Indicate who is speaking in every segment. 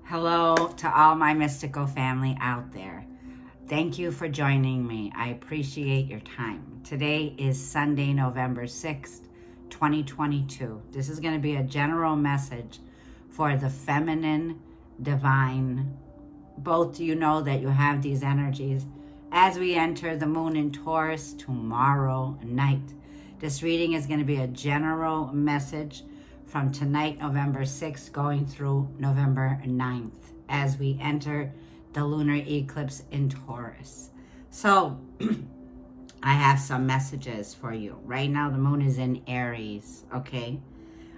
Speaker 1: Hello to all my mystical family out there. Thank you for joining me. I appreciate your time. Today is Sunday, November 6th, 2022. This is going to be a general message for the feminine, divine. Both you know that you have these energies as we enter the moon in Taurus tomorrow night. This reading is going to be a general message from tonight, November 6th, going through November 9th, as we enter the lunar eclipse in Taurus. So, I have some messages for you. Right now, the moon is in Aries, okay?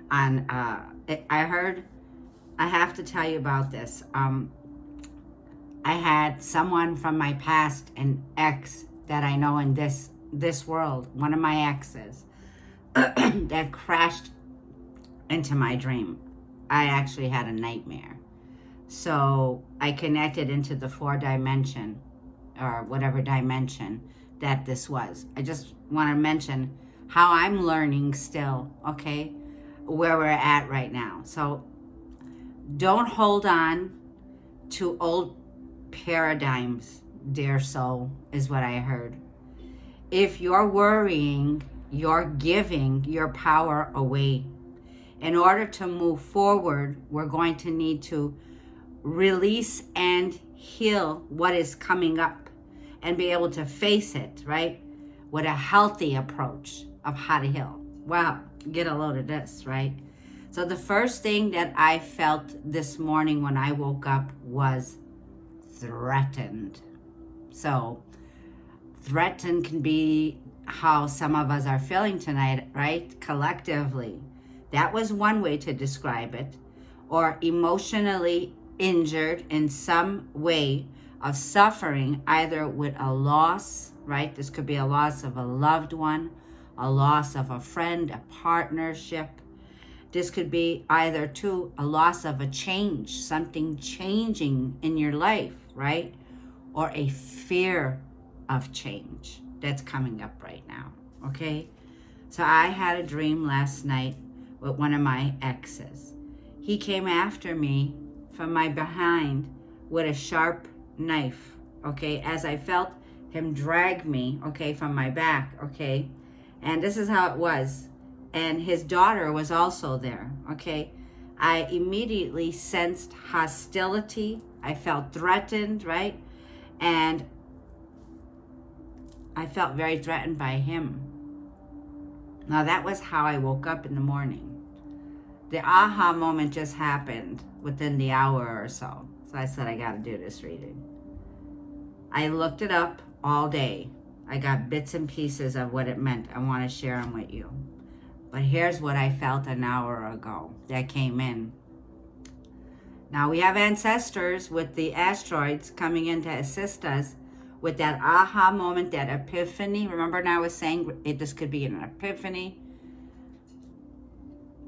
Speaker 1: I have to tell you about this. I had someone from my past, an ex that I know in this world, one of my exes, that crashed into my dream. I actually had a nightmare. So I connected into the 4th dimension, or whatever dimension that this was. I just want to mention how I'm learning still, okay, where we're at right now. So don't hold on to old paradigms, dear soul, is what I heard. If you're worrying, you're giving your power away. In order to move forward, we're going to need to release and heal what is coming up and be able to face it, right? With a healthy approach of how to heal. Wow, get a load of this, right? So the first thing that I felt this morning when I woke up was threatened. So threatened can be how some of us are feeling tonight, right? Collectively. That was one way to describe it. Or emotionally injured in some way of suffering, either with a loss, right? This could be a loss of a loved one, a loss of a friend, a partnership. This could be either too a loss of a change, something changing in your life, right? Or a fear of change that's coming up right now, okay? So I had a dream last night with one of my exes. He came after me from my behind with a sharp knife, okay, as I felt him drag me, okay, from my back, okay, and this is how it was. And his daughter was also there, okay. I immediately sensed hostility. I felt threatened, right? And I felt very threatened by him. Now that was how I woke up in the morning. The aha moment just happened within the hour or so. So I said, I got to do this reading. I looked it up all day. I got bits and pieces of what it meant. I want to share them with you. But here's what I felt an hour ago that came in. Now we have ancestors with the asteroids coming in to assist us with that aha moment, that epiphany. Remember now I was saying this could be an epiphany.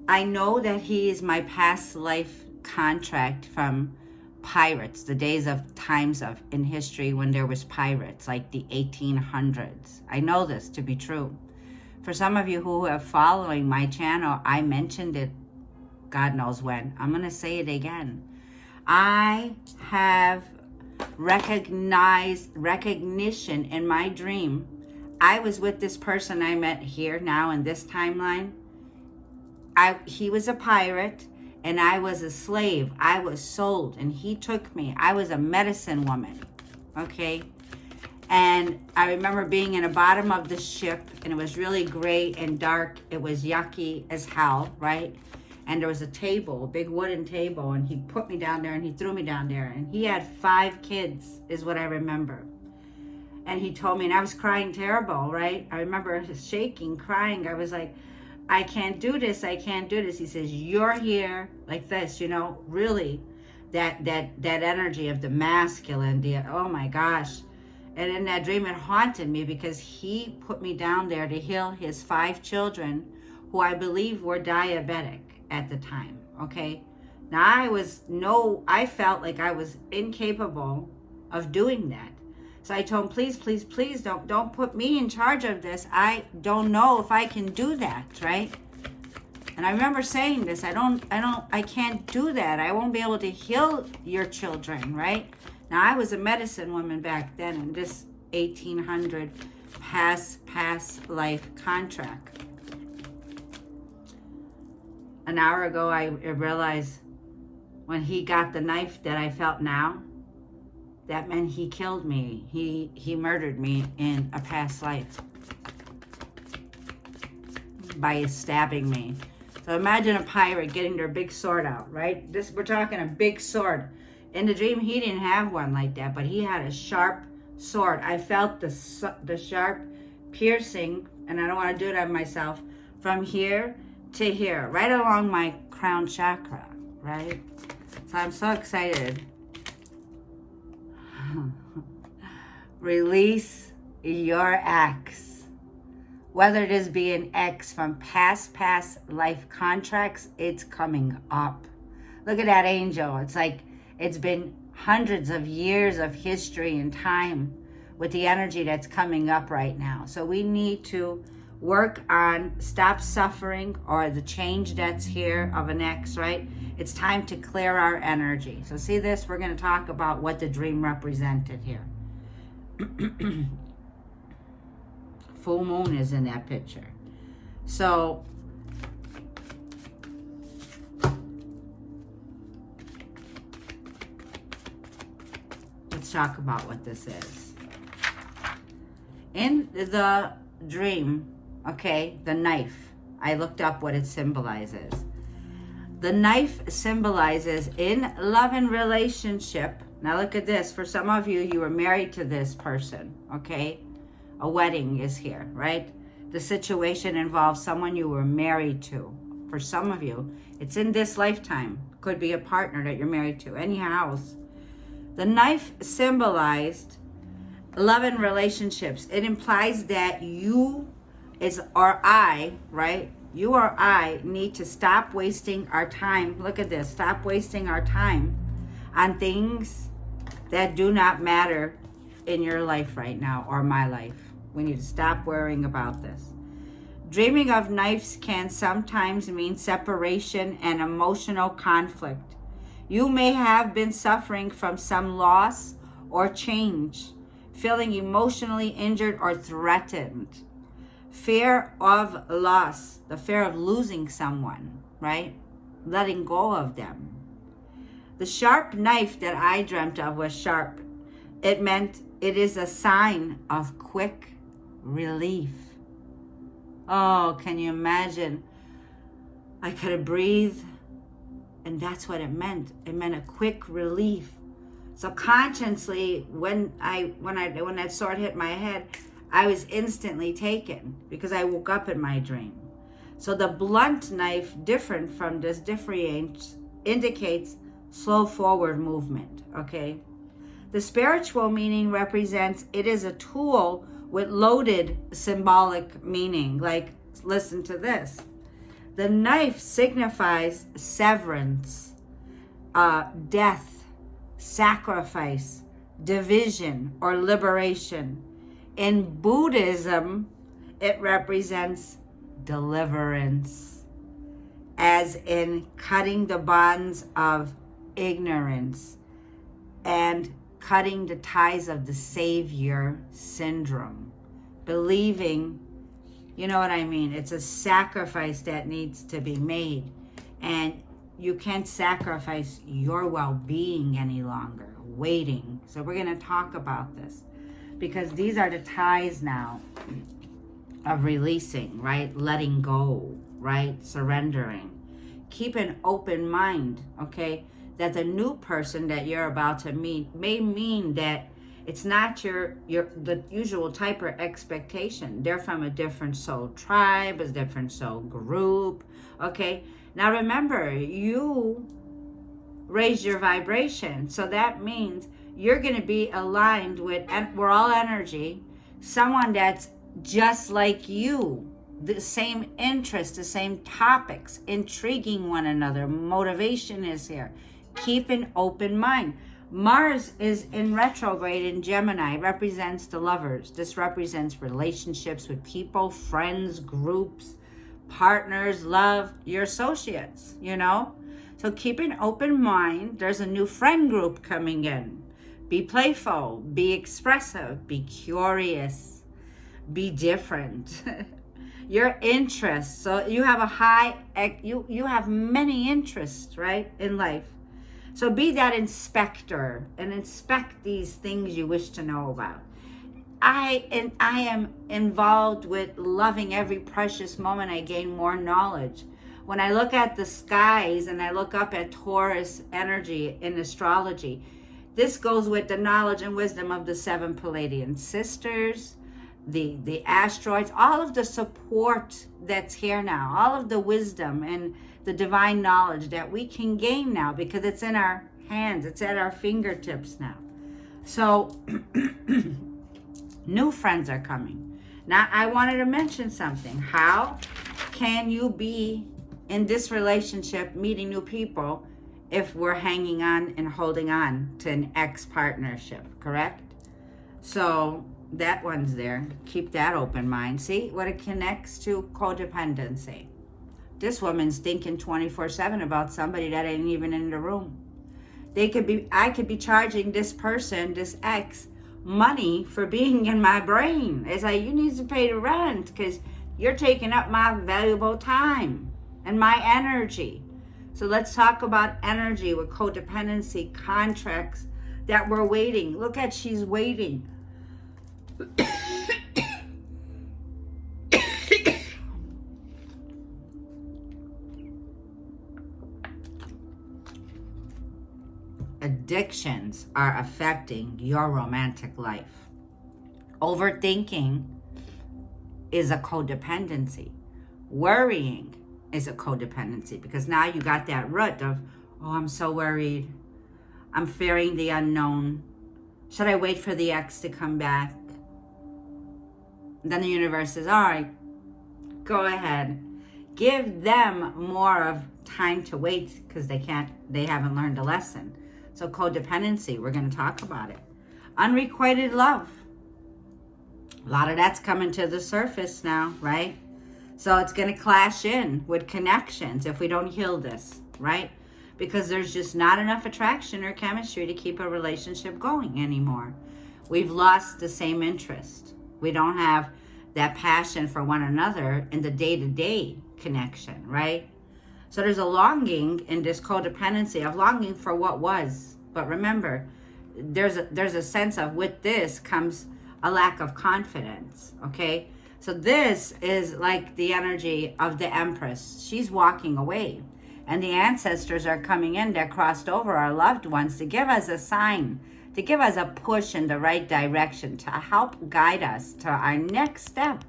Speaker 1: I know that he is my past life contract from pirates, the days of times of in history when there was pirates, like the 1800s. I know this to be true. For some of you who are following my channel, I mentioned it God knows when. I'm going to say it again. I have recognition in my dream. I was with this person I met here now in this timeline. He was a pirate and I was a slave. I was sold and he took me. I was a medicine woman, okay? And I remember being in the bottom of the ship and it was really gray and dark. It was yucky as hell, right? And there was a table, a big wooden table, and he put me down there and he threw me down there. And he had 5 kids is what I remember. And he told me, and I was crying terrible, right? I remember shaking, crying. I was like, I can't do this. I can't do this. He says, you're here like this, you know, really that energy of the masculine, oh my gosh. And in that dream, it haunted me because he put me down there to heal his 5 children who I believe were diabetic at the time, okay? Now I felt like I was incapable of doing that. So I told him, please, please, please don't put me in charge of this. I don't know if I can do that, right? And I remember saying this, I can't do that. I won't be able to heal your children, right? Now, I was a medicine woman back then in this 1800 past life contract. An hour ago, I realized when he got the knife that I felt now, that meant he killed me. He murdered me in a past life by stabbing me. So imagine a pirate getting their big sword out, right? We're talking a big sword. In the dream, he didn't have one like that, but he had a sharp sword. I felt the sharp piercing, and I don't want to do it on myself, from here to here, right along my crown chakra, right? So I'm so excited. Release your ex. Whether it is be an ex from past life contracts, it's coming up. Look at that angel. It's like it's been hundreds of years of history and time with the energy that's coming up right now. So we need to work on stop suffering or the change that's here of an ex, right? It's time to clear our energy. So see this? We're going to talk about what the dream represented here. Full moon is in that picture. So let's talk about what this is. In the dream, okay, the knife, I looked up what it symbolizes. The knife symbolizes in love and relationship. Now look at this. For some of you, you were married to this person, okay? A wedding is here, right? The situation involves someone you were married to. For some of you, it's in this lifetime. Could be a partner that you're married to, any house. The knife symbolized love and relationships. It implies that you or I, right? You or I need to stop wasting our time. Look at this. Stop wasting our time on things that do not matter in your life right now or my life. We need to stop worrying about this. Dreaming of knives can sometimes mean separation and emotional conflict. You may have been suffering from some loss or change, feeling emotionally injured or threatened. Fear of loss, the fear of losing someone, right? Letting go of them. The sharp knife that I dreamt of was sharp. It meant it is a sign of quick relief. Oh, can you imagine? I could have breathed, and that's what it meant. It meant a quick relief. So consciously, when that sword hit my head, I was instantly taken because I woke up in my dream. So the blunt knife, different from this differentiates, indicates slow forward movement, okay? The spiritual meaning represents it is a tool with loaded symbolic meaning. Like, listen to this. The knife signifies severance, death, sacrifice, division, or liberation. In Buddhism, it represents deliverance, as in cutting the bonds of ignorance and cutting the ties of the savior syndrome. Believing, you know what I mean? It's a sacrifice that needs to be made. And you can't sacrifice your well-being any longer, waiting. So we're going to talk about this because these are the ties now of releasing, right? Letting go, right? Surrendering. Keep an open mind, okay? That the new person that you're about to meet may mean that it's not the usual type or expectation. They're from a different soul tribe, a different soul group, okay? Now remember, you raise your vibration. So that means you're going to be aligned with, and we're all energy, someone that's just like you. The same interests, the same topics, intriguing one another. Motivation is here. Keep an open mind. Mars is in retrograde in Gemini, represents the lovers. This represents relationships with people, friends, groups, partners, love, your associates, you know? So keep an open mind. There's a new friend group coming in. Be playful, be expressive, be curious, be different. Your interests. So you have you have many interests, right, in life. So be that inspector and inspect these things you wish to know about. I am involved with loving every precious moment. I gain more knowledge. When I look at the skies and I look up at Taurus energy in astrology, this goes with the knowledge and wisdom of the 7 Palladian sisters, the asteroids, all of the support that's here now, all of the wisdom and the divine knowledge that we can gain now because it's in our hands, it's at our fingertips now. So new friends are coming. Now, I wanted to mention something. How can you be in this relationship, meeting new people, if we're hanging on and holding on to an ex-partnership, correct? So that one's there. Keep that open mind. See what it connects to? Codependency. This woman's thinking 24/7 about somebody that ain't even in the room. I could be charging this person, this ex, money for being in my brain. It's like, you need to pay the rent because you're taking up my valuable time and my energy. So let's talk about energy with codependency, contracts that we're waiting. Look at, she's waiting. Addictions are affecting your romantic life. Overthinking is a codependency. Worrying is a codependency because now you got that root of, oh, I'm so worried. I'm fearing the unknown. Should I wait for the ex to come back? And then the universe says, all right, go ahead. Give them more of time to wait because they haven't learned a lesson. So codependency, we're going to talk about it. Unrequited love. A lot of that's coming to the surface now, right? So it's going to clash in with connections if we don't heal this, right? Because there's just not enough attraction or chemistry to keep a relationship going anymore. We've lost the same interest. We don't have that passion for one another in the day-to-day connection, right? So there's a longing in this codependency of longing for what was. But remember, there's a sense of with this comes a lack of confidence, okay? So this is like the energy of the Empress. She's walking away. And the ancestors are coming in that crossed over, our loved ones, to give us a sign, to give us a push in the right direction, to help guide us to our next step,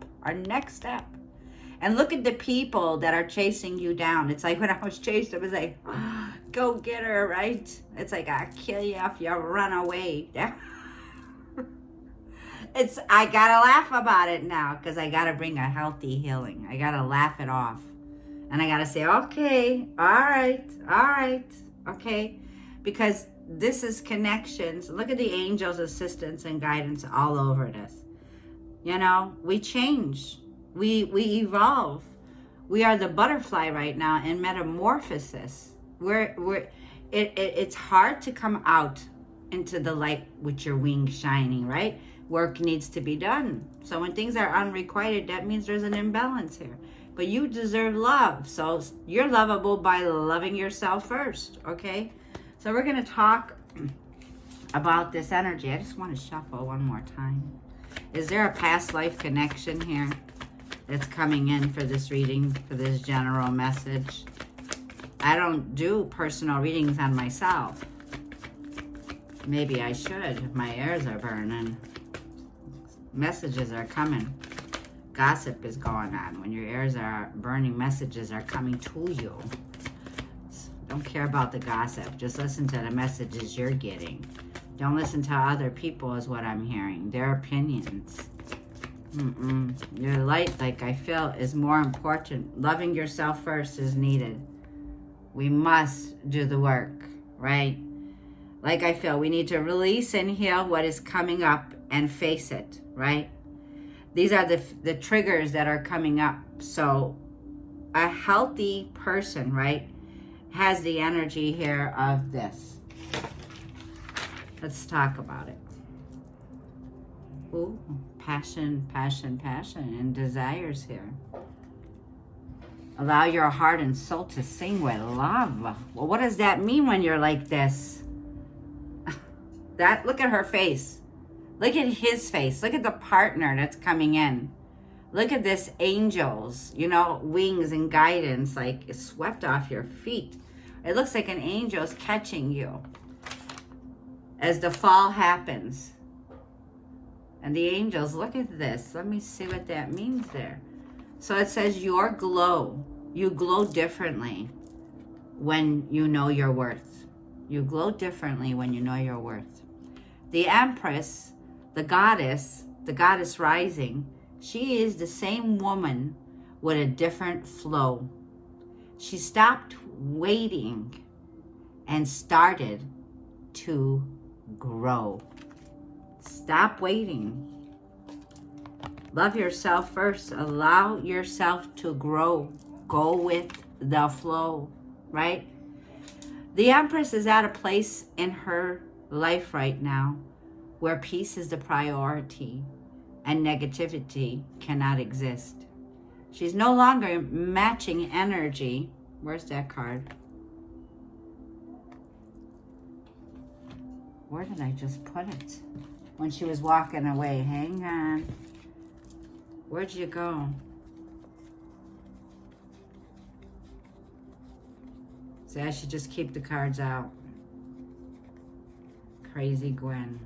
Speaker 1: And look at the people that are chasing you down. It's like when I was chased, it was like, oh, go get her, right? It's like, I'll kill you if you run away. I gotta laugh about it now because I gotta bring a healthy healing. I gotta laugh it off. And I gotta say, okay, all right, okay. Because this is connections. Look at the angels' assistance and guidance all over this. You know, we change. We evolve. We are the butterfly right now in metamorphosis. It's hard to come out into the light with your wings shining, right? Work needs to be done. So when things are unrequited, that means there's an imbalance here. But you deserve love. So you're lovable by loving yourself first, okay? So we're going to talk about this energy. I just want to shuffle one more time. Is there a past life connection here that's coming in for this reading, for this general message? I don't do personal readings on myself. Maybe I should. My ears are burning. Messages are coming. Gossip is going on. When your ears are burning, messages are coming to you. Don't care about the gossip. Just listen to the messages you're getting. Don't listen to other people is what I'm hearing. Their opinions. Your light, like I feel, is more important. Loving yourself first is needed. We must do the work, right? Like I feel, we need to release and heal what is coming up and face it, right? These are the triggers that are coming up. So a healthy person, right, has the energy here of this. Let's talk about it. Ooh, passion, passion, passion, and desires here. Allow your heart and soul to sing with love. Well, what does that mean when you're like this? Look at her face. Look at his face. Look at the partner that's coming in. Look at this angels, you know, wings and guidance, like it's swept off your feet. It looks like an angel's catching you as the fall happens. And the angels, look at this. Let me see what that means there. So it says your glow. You glow differently when you know your worth. You glow differently when you know your worth. The Empress, the goddess rising, she is the same woman with a different flow. She stopped waiting and started to grow. Stop waiting. Love yourself first. Allow yourself to grow. Go with the flow, right? The Empress is at a place in her life right now where peace is the priority and negativity cannot exist. She's no longer matching energy. Where's that card? Where did I just put it? When she was walking away. Hang on. Where'd you go? See, I should just keep the cards out. Crazy Gwen.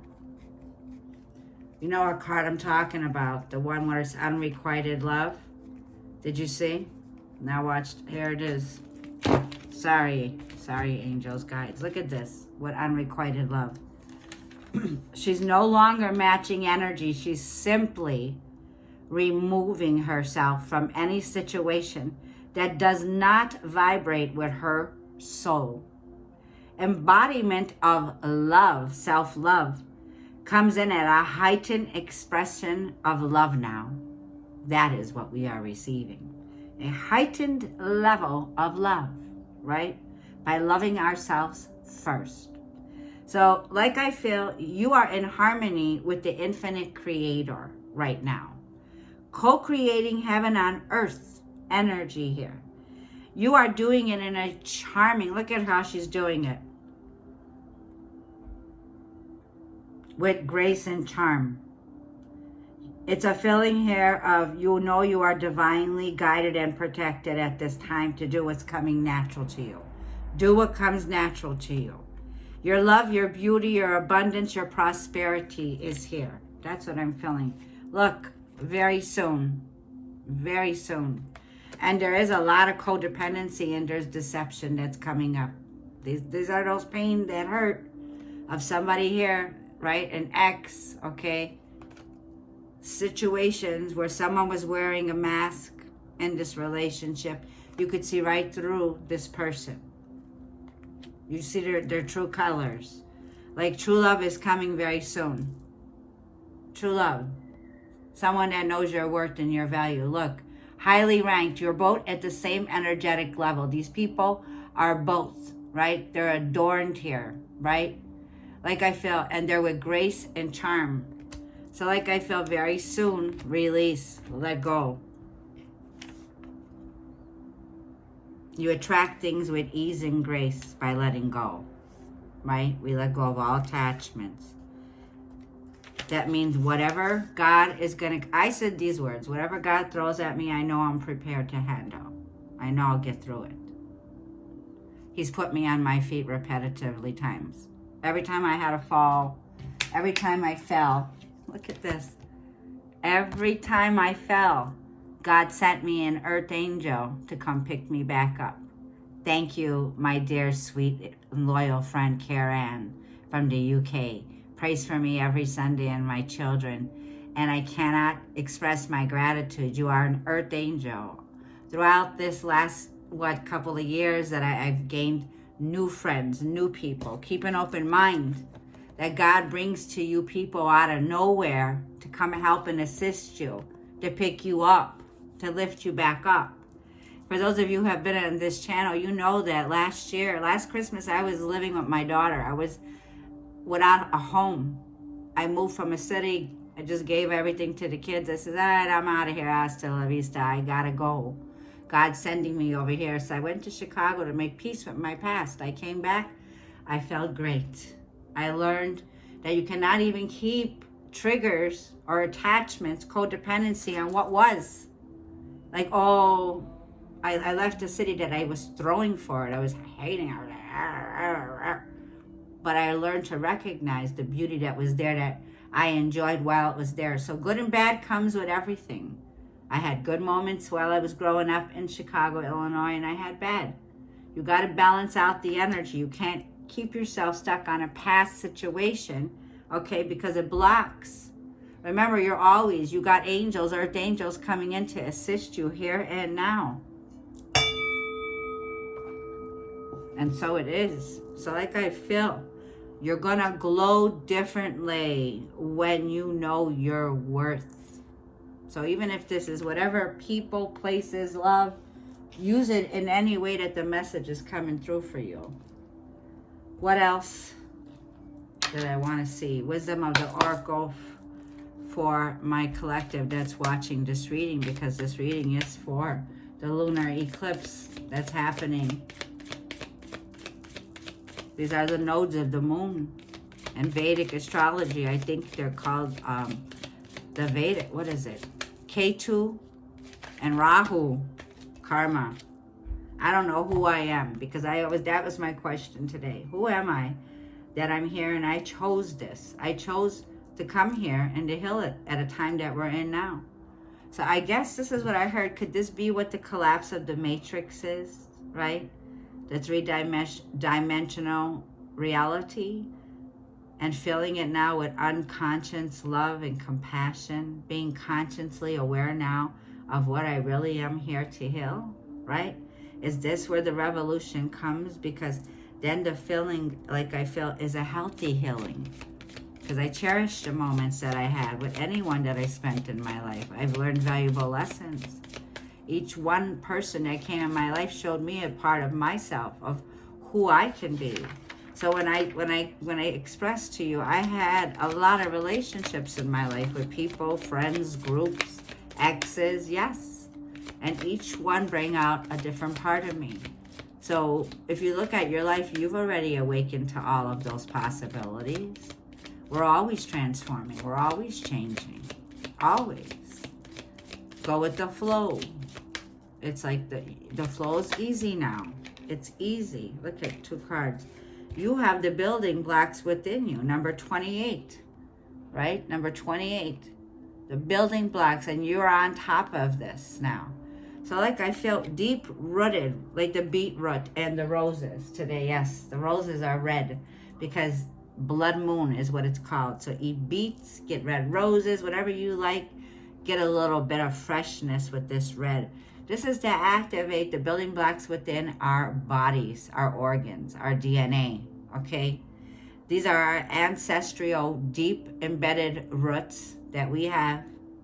Speaker 1: You know what card I'm talking about? The one where it's unrequited love. Did you see? Now watch. Here it is. Sorry, angels, guides. Look at this. What unrequited love. She's no longer matching energy. She's simply removing herself from any situation that does not vibrate with her soul. Embodiment of love, self-love, comes in at a heightened expression of love now. That is what we are receiving. A heightened level of love, right? By loving ourselves first. So, like I feel, you are in harmony with the infinite creator right now. Co-creating heaven on earth energy here. You are doing it in a charming, look at how she's doing it. With grace and charm. It's a feeling here of you know you are divinely guided and protected at this time to do what's coming natural to you. Do what comes natural to you. Your love, your beauty, your abundance, your prosperity is here. That's what I'm feeling. Look, very soon. Very soon. And there is a lot of codependency and there's deception that's coming up. These are those pain that hurt of somebody here, right? An ex, okay? Situations where someone was wearing a mask in this relationship. You could see right through this person. You see their true colors. Like true love is coming very soon. True love. Someone that knows your worth and your value. Look, highly ranked. You're both at the same energetic level. These people are both, right? They're adorned here, right? Like I feel, and they're with grace and charm. So like I feel very soon, release, let go. You attract things with ease and grace by letting go, right? We let go of all attachments. That means whatever God is going to, I said these words, whatever God throws at me, I know I'm prepared to handle. I know I'll get through it. He's put me on my feet repetitively times. Every time I had a fall, every time I fell, look at this. Every time I fell, God sent me an earth angel to come pick me back up. Thank you, my dear, sweet, and loyal friend, Karen from the UK. Prays for me every Sunday and my children. And I cannot express my gratitude. You are an earth angel. Throughout this last, couple of years that I've gained new friends, new people. Keep an open mind that God brings to you people out of nowhere to come help and assist you, to pick you up, to lift you back up. For those of you who have been on this channel, you know that last Christmas, I was living with my daughter. I was without a home. I moved from a city. I just gave everything to the kids. I said, all right, I'm out of here. Hasta la vista. I gotta go. God's sending me over here. So I went to Chicago to make peace with my past. I came back. I felt great. I learned that you cannot even keep triggers or attachments, codependency on what was. Like, oh, I left a city that I was throwing for it. I was hating it. But I learned to recognize the beauty that was there, that I enjoyed while it was there. So good and bad comes with everything. I had good moments while I was growing up in Chicago, Illinois, and I had bad. You got to balance out the energy. You can't keep yourself stuck on a past situation, okay, because it blocks. Remember, you got angels, earth angels coming in to assist you here and now. And so it is. So like I feel, you're going to glow differently when you know your worth. So even if this is whatever people, places, love, use it in any way that the message is coming through for you. What else did I want to see? Wisdom of the Oracle for my collective that's watching this reading, because this reading is for the lunar eclipse that's happening. These are the nodes of the moon. In Vedic astrology, I think they're called the Vedic, what is it? Ketu and Rahu karma. I don't know who I am, because that was my question today. Who am I that I'm here and I chose this? I chose to come here and to heal it at a time that we're in now. So I guess this is what I heard. Could this be what the collapse of the matrix is, right? The three-dimensional reality, and filling it now with unconscious love and compassion, being consciously aware now of what I really am here to heal, right? Is this where the revolution comes? Because then the feeling like I feel is a healthy healing. Because I cherish the moments that I had with anyone that I spent in my life. I've learned valuable lessons. Each one person that came in my life showed me a part of myself, of who I can be. So when I expressed to you, I had a lot of relationships in my life with people, friends, groups, exes, yes. And each one bring out a different part of me. So if you look at your life, you've already awakened to all of those possibilities. We're always transforming. We're always changing. Always. Go with the flow. It's like the flow is easy now. It's easy. Look at 2 cards. You have the building blocks within you. Number 28. Right? Number 28. The building blocks, and you're on top of this now. So like I feel deep rooted, like the beetroot and the roses today. Yes, the roses are red because blood moon is what it's called. So eat beets, get red roses, whatever you like. Get a little bit of freshness with this red. This is to activate the building blocks within our bodies, our organs, our DNA, okay? These are our ancestral, deep embedded roots that we have,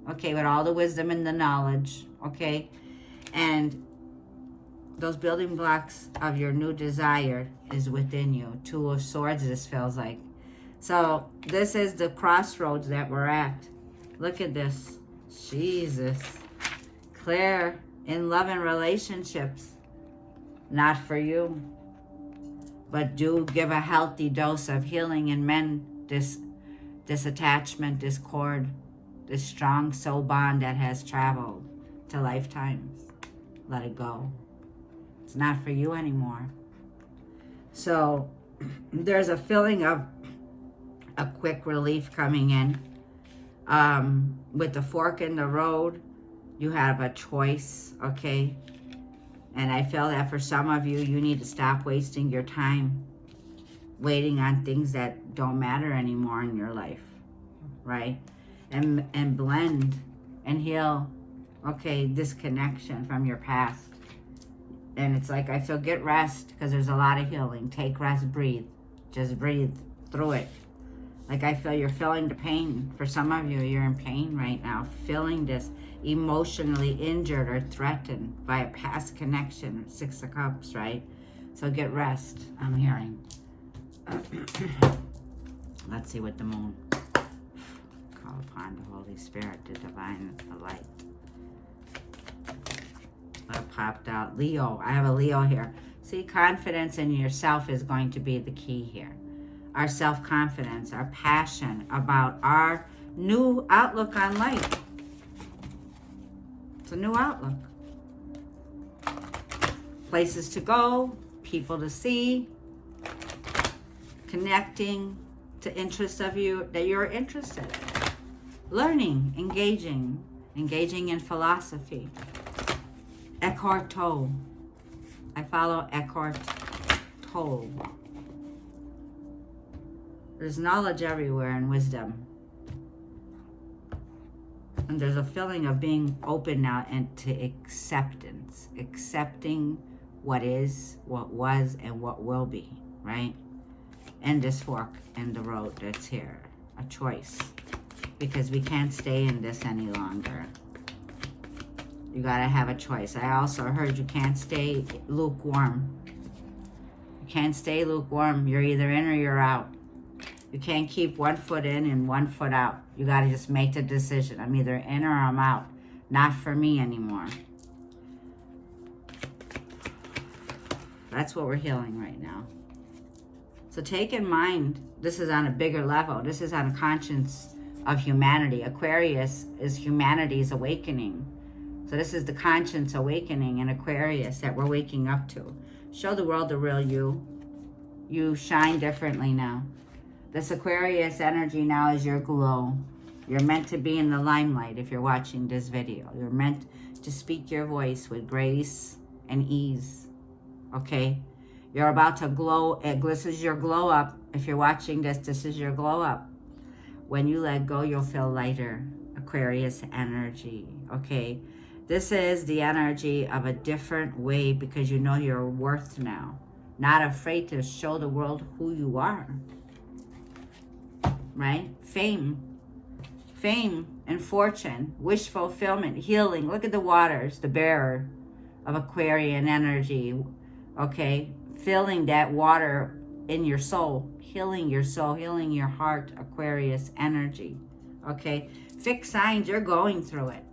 Speaker 1: okay, with all the wisdom and the knowledge, okay? And those building blocks of your new desire is within you. 2 of Swords, this feels like. So this is the crossroads that we're at. Look at this. Jesus. Clear in love and relationships. Not for you. But do give a healthy dose of healing in men. This attachment, this cord, this strong soul bond that has traveled to lifetimes. Let it go. It's not for you anymore. So there's a feeling of a quick relief coming in. With the fork in the road, you have a choice, okay? And I feel that for some of you, you need to stop wasting your time waiting on things that don't matter anymore in your life, right? And blend and heal, okay, disconnection from your past. And it's like, I feel, get rest, because there's a lot of healing. Take rest, breathe. Just breathe through it. Like I feel you're feeling the pain. For some of you, you're in pain right now, feeling this, emotionally injured or threatened by a past connection. 6 of Cups, right? So get rest, I'm hearing. Let's see what the moon. Call upon the Holy Spirit, the divine light. What popped out? Leo. I have a Leo here. See, confidence in yourself is going to be the key here. Our self-confidence, our passion about our new outlook on life. It's a new outlook. Places to go, people to see, connecting to interests of you that you're interested in. Learning, engaging in philosophy. Eckhart Tolle. I follow Eckhart Tolle. There's knowledge everywhere and wisdom. And there's a feeling of being open now and to acceptance. Accepting what is, what was, and what will be, right? And this fork in the road that's here. A choice. Because we can't stay in this any longer. You gotta have a choice. I also heard you can't stay lukewarm. You can't stay lukewarm. You're either in or you're out. You can't keep 1 foot in and 1 foot out. You gotta just make the decision. I'm either in or I'm out. Not for me anymore. That's what we're healing right now. So take in mind, this is on a bigger level. This is on a conscience of humanity. Aquarius is humanity's awakening. So this is the conscience awakening in Aquarius that we're waking up to. Show the world the real you. You shine differently now. This Aquarius energy now is your glow. You're meant to be in the limelight if you're watching this video. You're meant to speak your voice with grace and ease. Okay? You're about to glow. This is your glow up. If you're watching this, this is your glow up. When you let go, you'll feel lighter. Aquarius energy. Okay? This is the energy of a different way because you know your worth now. Not afraid to show the world who you are. Right? Fame and fortune, wish fulfillment, healing. Look at the waters, the bearer of Aquarian energy. Okay? Feeling that water in your soul, healing your heart, Aquarius energy. Okay? Fixed signs, you're going through it.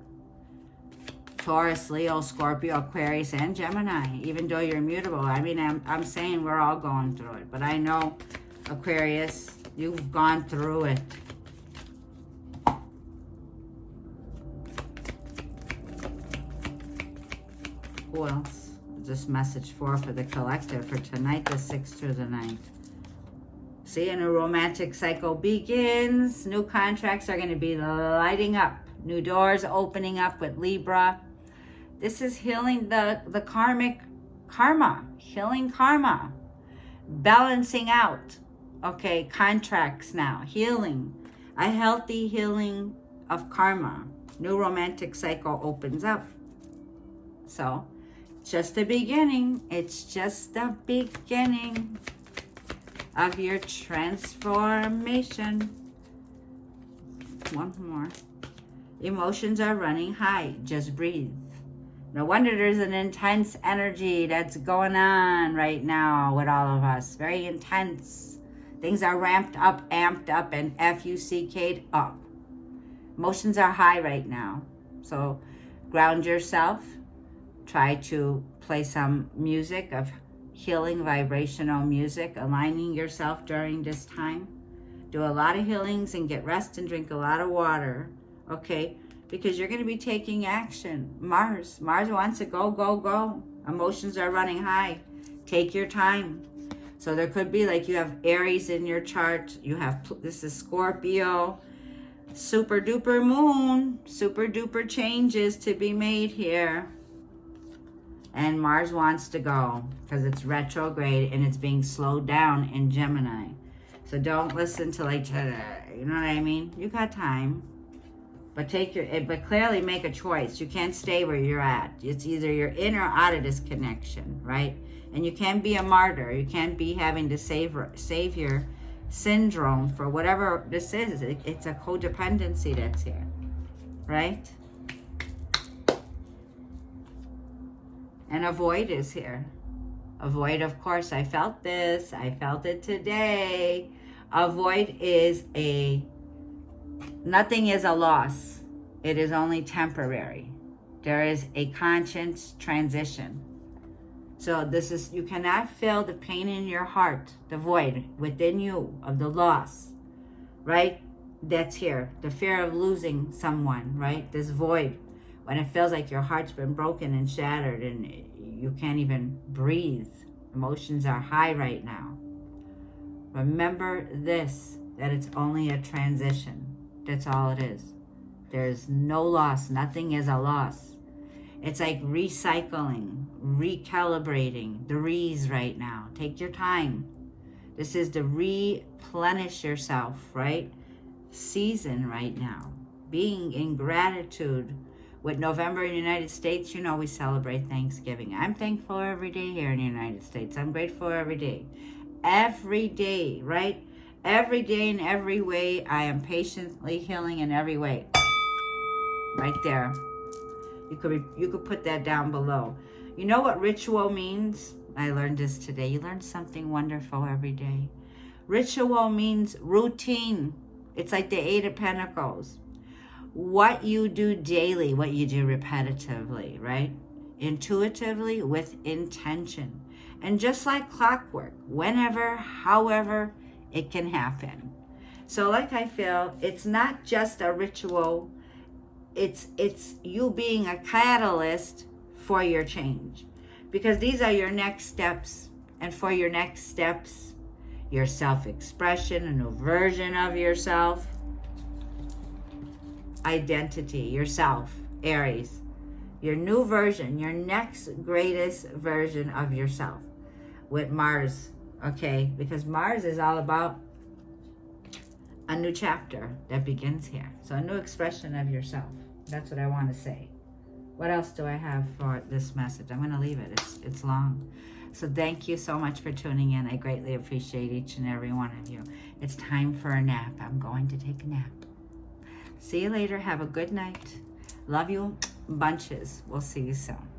Speaker 1: Taurus, Leo, Scorpio, Aquarius, and Gemini. Even though you're immutable, I mean, I'm saying we're all going through it. But I know, Aquarius, you've gone through it. Who else is this message for the collective for tonight, the 6th through the 9th? See, a new romantic cycle begins. New contracts are going to be lighting up. New doors opening up with Libra. This is healing the karmic karma. Healing karma. Balancing out. Okay, contracts now. Healing. A healthy healing of karma. New romantic cycle opens up. So, just the beginning. It's just the beginning of your transformation. One more. Emotions are running high. Just breathe. No wonder there's an intense energy that's going on right now with all of us. Very intense. Things are ramped up, amped up, and F-U-C-K'd up. Emotions are high right now. So ground yourself. Try to play some music of healing, vibrational music, aligning yourself during this time. Do a lot of healings and get rest and drink a lot of water. Okay? Because you're going to be taking action. Mars wants to go, go, go. Emotions are running high. Take your time. So there could be like you have Aries in your chart. You have, this is Scorpio. Super duper moon. Super duper changes to be made here. And Mars wants to go because it's retrograde and it's being slowed down in Gemini. So don't listen to like, you know what I mean? You got time. But but clearly make a choice. You can't stay where you're at. It's either you're in or out of this connection, right? And you can't be a martyr. You can't be having to save syndrome, for whatever this is. It's a codependency that's here, right? And a void is here. A void, of course, I felt this. I felt it today. A void is nothing is a loss. It is only temporary. There is a conscious transition. So this is, you cannot feel the pain in your heart, the void within you of the loss, right? That's here. The fear of losing someone, right? This void, when it feels like your heart's been broken and shattered and you can't even breathe. Emotions are high right now. Remember this, that it's only a transition. That's all it is. There's no loss. Nothing is a loss. It's like recycling, recalibrating the re's right now. Take your time. This is to replenish yourself, right? Season right now. Being in gratitude. With November in the United States, you know, we celebrate Thanksgiving. I'm thankful every day here in the United States. I'm grateful every day. Every day, right? Every day in every way, I am patiently healing in every way. Right there. You could put that down below. You know what ritual means? I learned this today. You learn something wonderful every day. Ritual means routine. It's like the Eight of Pentacles. What you do daily, what you do repetitively, right? Intuitively, with intention. And just like clockwork, whenever, however, it can happen. So like I feel, it's not just a ritual. It's you being a catalyst for your change. Because these are your next steps. And for your next steps, your self-expression, a new version of yourself, identity, yourself, Aries, your new version, your next greatest version of yourself with Mars, okay? Because Mars is all about a new chapter that begins here. So a new expression of yourself. That's what I want to say. What else do I have for this message? I'm going to leave it. It's long. So thank you so much for tuning in. I greatly appreciate each and every one of you. It's time for a nap. I'm going to take a nap. See you later. Have a good night. Love you bunches. We'll see you soon.